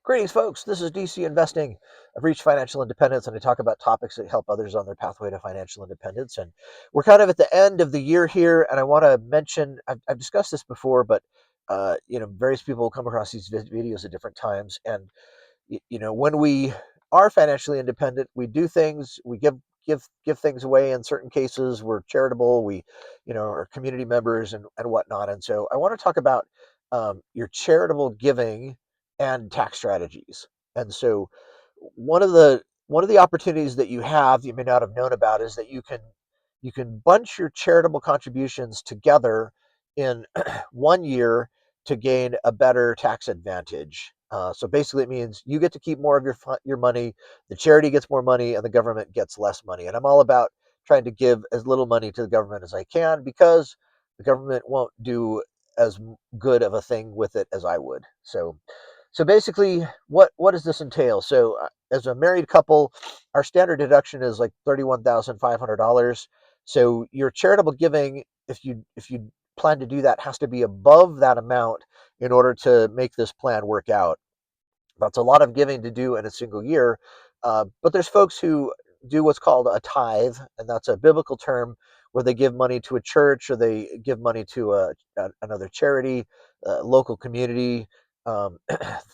Greetings, folks. This is DC Investing. I've reached financial independence and I talk about topics that help others on their pathway to financial independence. And we're kind of at the end of the year here. And I want to mention I've discussed this before, but various people come across these videos at different times. And when we are financially independent, we do things, we give things away. In certain cases, we're charitable, we are community members and whatnot. And so I want to talk about your charitable giving and tax strategies. And so one of the opportunities that you have that you may not have known about is that you can bunch your charitable contributions together in 1 year to gain a better tax advantage. So basically, it means you get to keep more of your money, the charity gets more money, and the government gets less money. And I'm all about trying to give as little money to the government as I can because the government won't do as good of a thing with it as I would. So basically, what does this entail? So as a married couple, our standard deduction is like $31,500. So your charitable giving, if you plan to do that, has to be above that amount in order to make this plan work out. That's a lot of giving to do in a single year. But there's folks who do what's called a tithe, and that's a biblical term where they give money to a church or they give money to another charity, local community, um,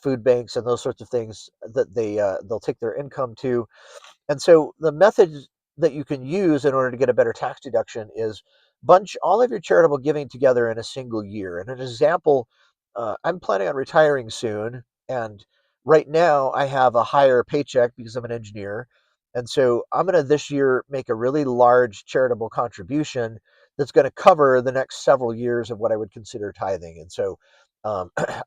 food banks, and those sorts of things that they'll take their income to. And so the method that you can use in order to get a better tax deduction is bunch all of your charitable giving together in a single year. And an example, I'm planning on retiring soon, and right now I have a higher paycheck because I'm an engineer. And so I'm going to this year make a really large charitable contribution that's going to cover the next several years of what I would consider tithing. And so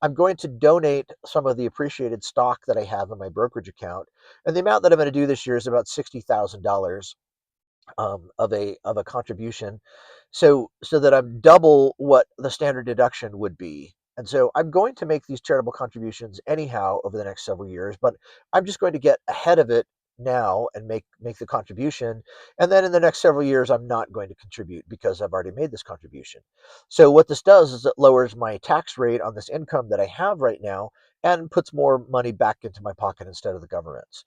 I'm going to donate some of the appreciated stock that I have in my brokerage account, and the amount that I'm going to do this year is about $60,000 of a contribution, so that I'm double what the standard deduction would be. And so I'm going to make these charitable contributions anyhow over the next several years, but I'm just going to get ahead of it now and make the contribution. And then in the next several years, I'm not going to contribute because I've already made this contribution. So what this does is it lowers my tax rate on this income that I have right now and puts more money back into my pocket instead of the government's.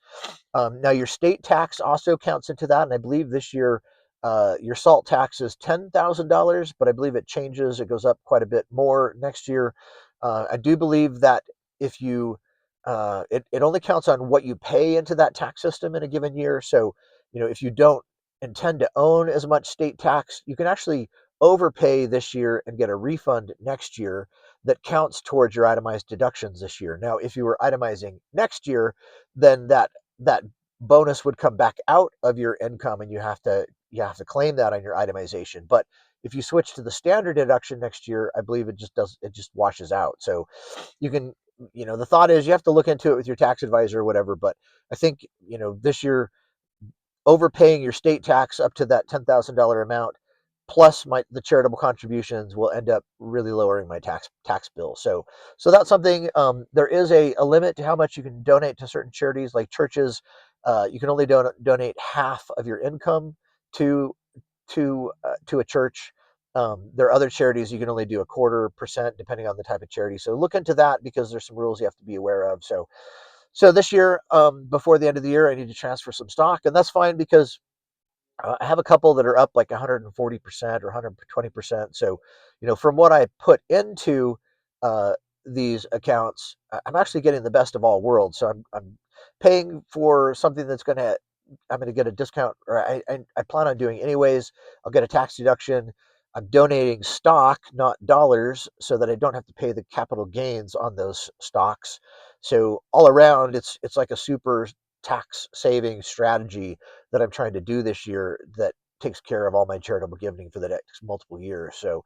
Now, your state tax also counts into that, and I believe this year your salt tax is $10,000, but I believe it changes; it goes up quite a bit more next year. I do believe that if you it only counts on what you pay into that tax system in a given year. So, if you don't intend to own as much state tax, you can actually overpay this year and get a refund next year that counts towards your itemized deductions this year. Now, if you were itemizing next year, then that bonus would come back out of your income and you have to claim that on your itemization. But if you switch to the standard deduction next year, I believe it just washes out. So you can, the thought is you have to look into it with your tax advisor or whatever. But I think, this year overpaying your state tax up to that $10,000 amount plus the charitable contributions will end up really lowering my tax bill. So that's something. There is a limit to how much you can donate to certain charities like churches. You can only donate half of your income to to a church. There are other charities you can only do a 1/4% depending on the type of charity. So look into that because there's some rules you have to be aware of. So this year, before the end of the year, I need to transfer some stock, and that's fine because I have a couple that are up like 140% or 120%. So, from what I put into uh, these accounts, I'm actually getting the best of all worlds. So I'm paying for something I'm going to get a discount, or I plan on doing anyways. I'll get a tax deduction. I'm donating stock, not dollars, so that I don't have to pay the capital gains on those stocks. So all around, it's like a super tax saving strategy that I'm trying to do this year that takes care of all my charitable giving for the next multiple years. So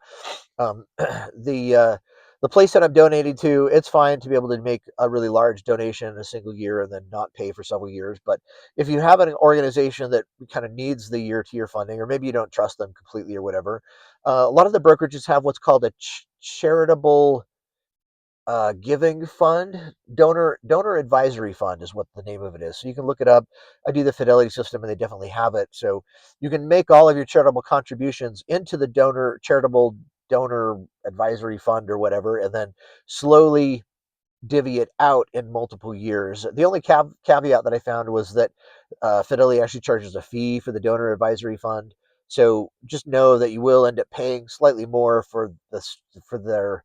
the the place that I'm donating to, it's fine to be able to make a really large donation in a single year and then not pay for several years. But if you have an organization that kind of needs the year to year funding, or maybe you don't trust them completely or whatever, a lot of the brokerages have what's called a charitable giving fund. Donor advisory fund is what the name of it is. So you can look it up. I do the Fidelity system, and they definitely have it. So you can make all of your charitable contributions into the charitable donor advisory fund or whatever, and then slowly divvy it out in multiple years. The only caveat that I found was that Fidelity actually charges a fee for the donor advisory fund. So just know that you will end up paying slightly more for this for their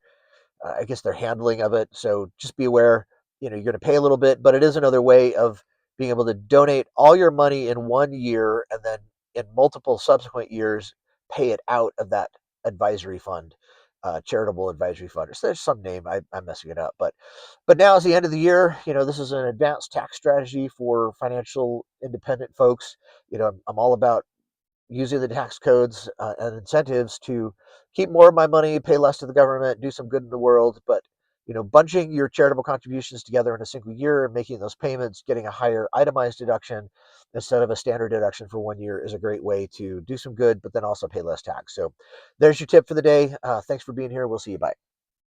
I guess their handling of it. So just be aware, you're going to pay a little bit, but it is another way of being able to donate all your money in one year and then in multiple subsequent years pay it out of that advisory fund, charitable advisory fund. Or so there's some name I'm messing it up, but now is the end of the year. This is an advanced tax strategy for financial independent folks. I'm all about using the tax codes and incentives to keep more of my money, pay less to the government, do some good in the world. But bunching your charitable contributions together in a single year and making those payments, getting a higher itemized deduction instead of a standard deduction for 1 year is a great way to do some good, but then also pay less tax. So there's your tip for the day. Thanks for being here. We'll see you. Bye.